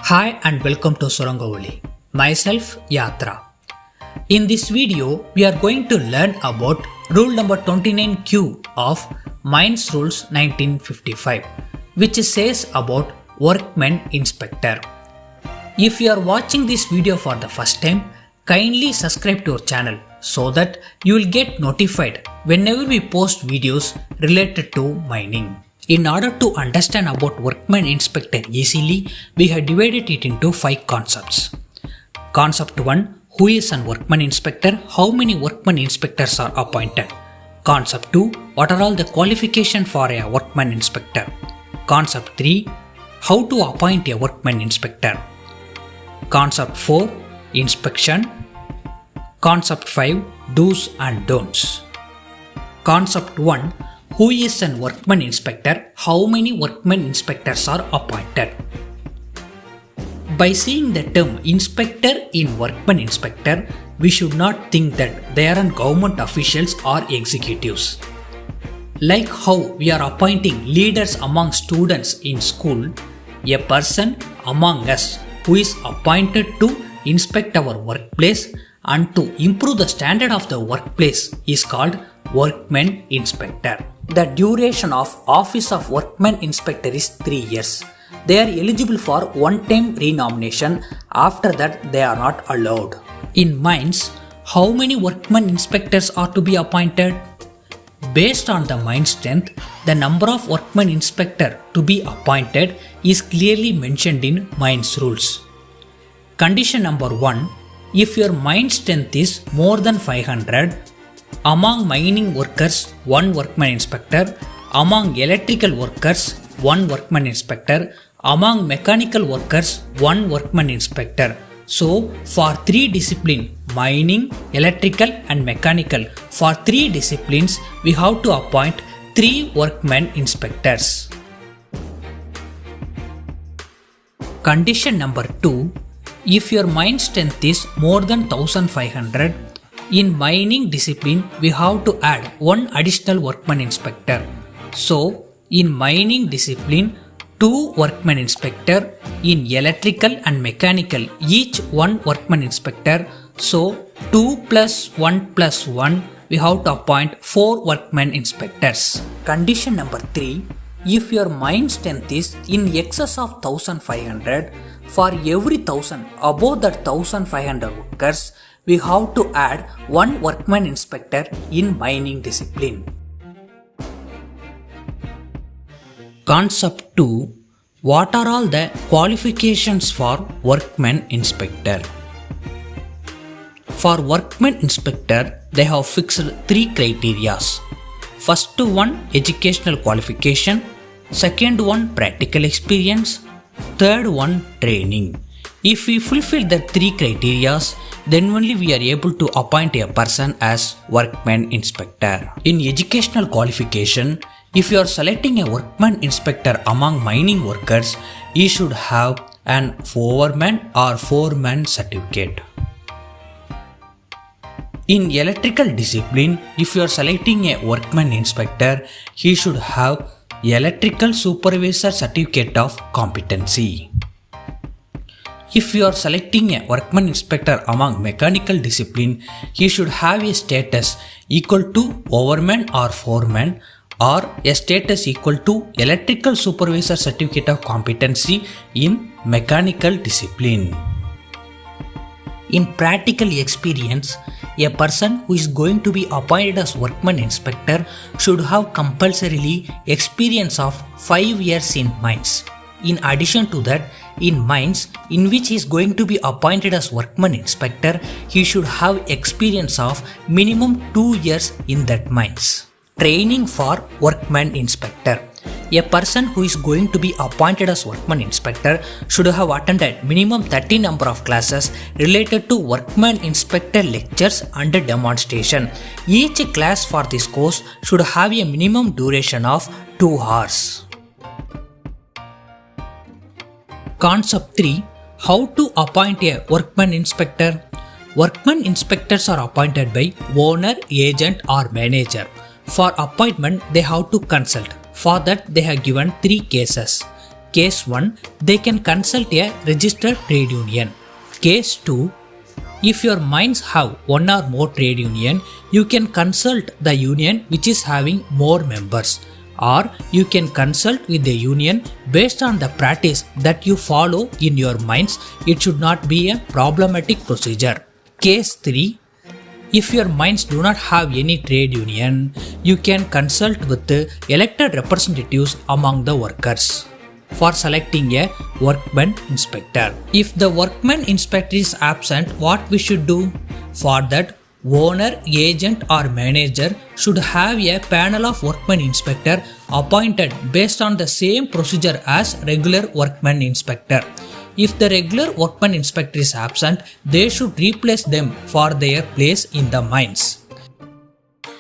Hi and welcome to Surangavali. Myself Yatra. In this video, we are going to learn about rule number 29Q of Mines Rules 1955, which says about workman inspector. If you are watching this video for the first time, kindly subscribe to our channel so that you will get notified whenever we post videos related to mining. In order to understand about workman inspector easily, we have divided it into 5 concepts. Concept 1, who is an workman inspector? How many workman inspectors are appointed? Concept 2, what are all the qualifications for a workman inspector? Concept 3, how to appoint a workman inspector? Concept 4, inspection. Concept 5, do's and don'ts. Concept 1, who is an workman inspector? How many workman inspectors are appointed? By seeing the term inspector in workman inspector, we should not think that they are government officials or executives. Like how we are appointing leaders among students in school, a person among us who is appointed to inspect our workplace and to improve the standard of the workplace is called workman inspector. The duration of office of workman inspector is 3 years. They are eligible for one-time renomination. After that, they are not allowed. In mines, how many workman inspectors are to be appointed? Based on the mine strength, the number of workman inspector to be appointed is clearly mentioned in mines rules. Condition number 1, if your mine strength is more than 500, among mining workers, 1 workman inspector, among electrical workers, 1 workman inspector, among mechanical workers, 1 workman inspector. So, for 3 disciplines, mining, electrical and mechanical, for 3 disciplines, we have to appoint 3 workman inspectors. Condition number 2, if your mine strength is more than 1500, in mining discipline, we have to add 1 additional workman inspector. So, in mining discipline, 2 workman inspector, in electrical and mechanical, each 1 workman inspector. So, 2 plus 1 plus 1, we have to appoint 4 workman inspectors. Condition number 3, if your mine strength is in excess of 1500, for every 1000 above that 1500 workers, we have to add 1 workman inspector in mining discipline. Concept 2, what are all the qualifications for workman inspector? For workman inspector, they have fixed 3 criteria. First one, educational qualification. Second one, practical experience. Third one, training. If we fulfill the 3 criteria, then only we are able to appoint a person as workman inspector. In educational qualification, if you are selecting a workman inspector among mining workers, he should have an foreman or foreman certificate. In electrical discipline, if you are selecting a workman inspector, he should have electrical supervisor certificate of competency. If you are selecting a workman inspector among mechanical discipline, he should have a status equal to overman or foreman or a status equal to electrical supervisor certificate of competency in mechanical discipline. In practical experience, a person who is going to be appointed as workman inspector should have compulsorily experience of 5 years in mines. In addition to that, in mines in which he is going to be appointed as workman inspector, he should have experience of minimum 2 years in that mines. Training for workman inspector. A person who is going to be appointed as workman inspector should have attended minimum 30 number of classes related to workman inspector lectures and demonstration. Each class for this course should have a minimum duration of 2 hours. Concept 3, how to appoint a workman inspector? Workman inspectors are appointed by owner, agent or manager. For appointment, they have to consult. For that, they have given 3 cases. Case 1, they can consult a registered trade union. Case 2, if your mines have one or more trade union, you can consult the union which is having more members, or you can consult with the union based on the practice that you follow in your mines. It should not be a problematic procedure. Case 3, if your mines do not have any trade union, you can consult with the elected representatives among the workers for selecting a workman inspector. If the workman inspector is absent, what we should do? For that, owner, agent or manager should have a panel of workman inspector appointed based on the same procedure as regular workman inspector. If the regular workman inspector is absent, they should replace them for their place in the mines.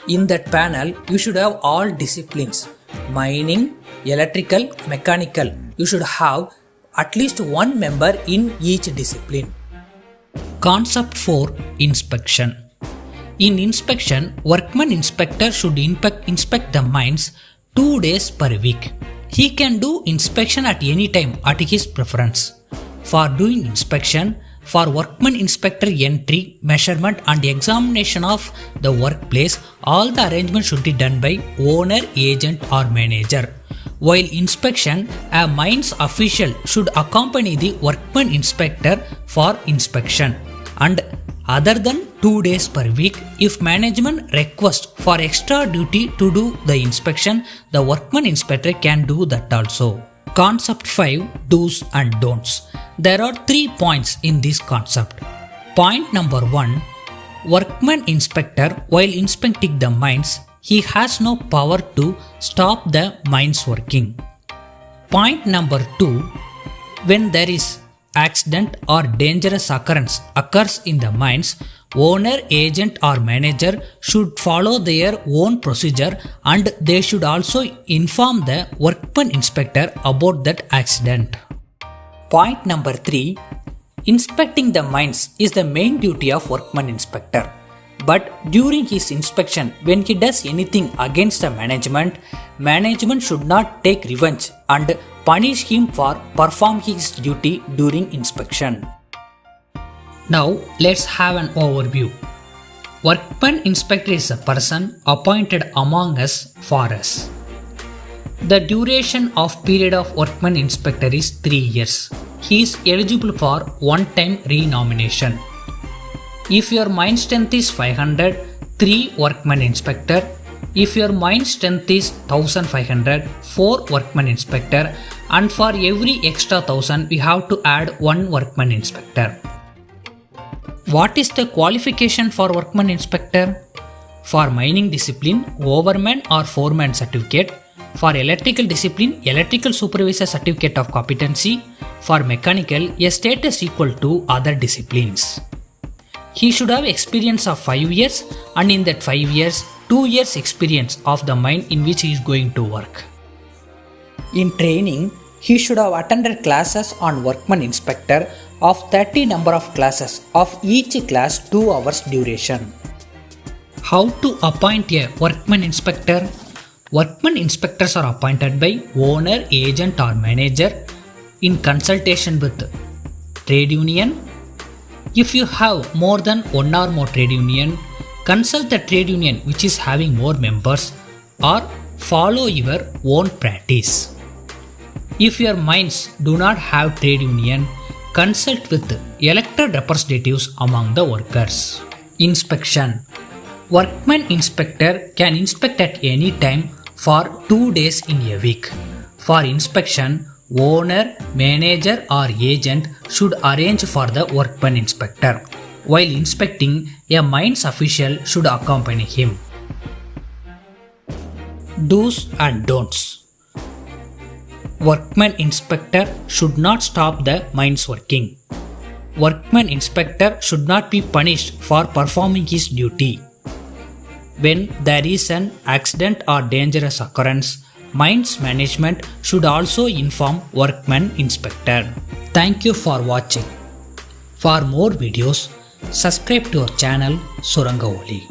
In that panel, you should have all disciplines: mining, electrical, mechanical. You should have at least one member in each discipline. Concept 4, inspection. In inspection, workman inspector should inspect the mines 2 days per week. He can do inspection at any time at his preference. For doing inspection, for workman inspector entry, measurement and examination of the workplace, all the arrangements should be done by owner, agent or manager. While inspection, a mines official should accompany the workman inspector for inspection. And other than 2 days per week, if management requests for extra duty to do the inspection, the workman inspector can do that also. Concept 5, do's and don'ts. There are 3 points in this concept. Point number 1, workman inspector while inspecting the mines, he has no power to stop the mines working. Point number 2, when there is accident or dangerous occurrence occurs in the mines, owner, agent or manager should follow their own procedure and they should also inform the workman inspector about that accident. Point number 3, inspecting the mines is the main duty of workman inspector. But during his inspection, when he does anything against the management should not take revenge and punish him for performing his duty during inspection. Now let's have an overview. Workman inspector is a person appointed among us for us. The duration of period of workman inspector is 3 years. He is eligible for one-time renomination. If your mine strength is 500, 3 workman inspector. If your mine strength is 1500, 4 workman inspector, and for every extra 1000 we have to add 1 workman inspector. What is the qualification for workman inspector? For mining discipline, overman or foreman certificate. For electrical discipline, electrical supervisor certificate of competency. For mechanical, a status equal to other disciplines. He should have experience of 5 years and in that 5 years, 2 years experience of the mine in which he is going to work. In training, he should have attended classes on workman inspector of 30 number of classes of each class 2 hours duration. How to appoint a workman inspector? Workman inspectors are appointed by owner, agent or manager in consultation with trade union. If you have more than one or more trade union, consult the trade union which is having more members or follow your own practice. If your mines do not have trade union, consult with elected representatives among the workers. Inspection. Workman inspector can inspect at any time for 2 days in a week. For inspection, owner, manager or agent should arrange for the workman inspector. While inspecting, a mines official should accompany him. Do's and don'ts. Workman inspector should not stop the mines working. Workman inspector should not be punished for performing his duty. When there is an accident or dangerous occurrence, mines management should also inform workman inspector. Thank you for watching. For more videos, subscribe to our channel Suranga Oli.